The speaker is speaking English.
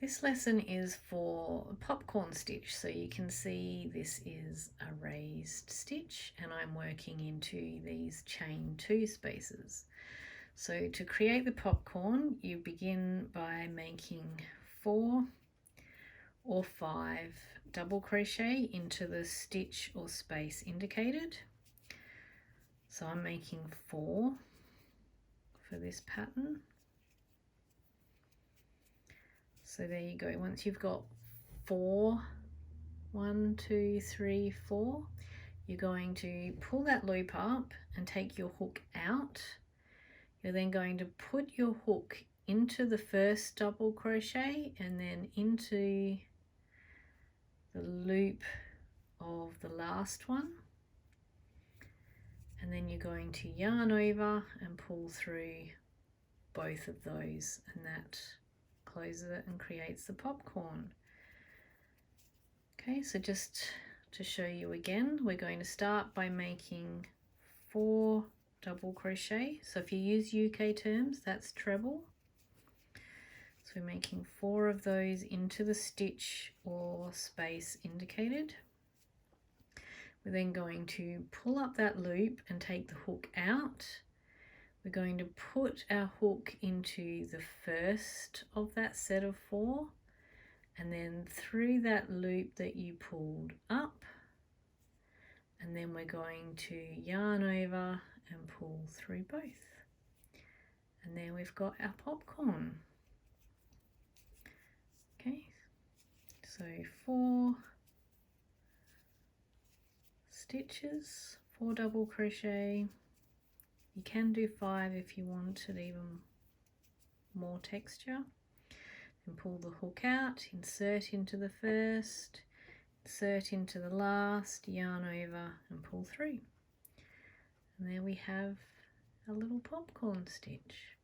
This lesson is for popcorn stitch, so you can see this is a raised stitch and I'm working into these chain 2 spaces. So to create the popcorn, you begin by making 4 or 5 double crochet into the stitch or space indicated. So I'm making 4 for this pattern. So there you go. Once you've got 4, 1, 2, 3, 4, you're going to pull that loop up and take your hook out. You're then going to put your hook into the first double crochet and then into the loop of the last one. And then you're going to yarn over and pull through both of those, and that closes it and creates the popcorn. Okay, so just to show you again, we're going to start by making 4 double crochet. So if you use UK terms, that's treble. So we're making 4 of those into the stitch or space indicated. We're then going to pull up that loop and take the hook out. We're going to put our hook into the first of that set of 4 and then through that loop that you pulled up, and then we're going to yarn over and pull through both. And there we've got our popcorn. Okay, so 4 stitches, 4 double crochet. You can do 5 if you wanted even more texture. And pull the hook out, insert into the first, insert into the last, yarn over and pull through. And there we have a little popcorn stitch.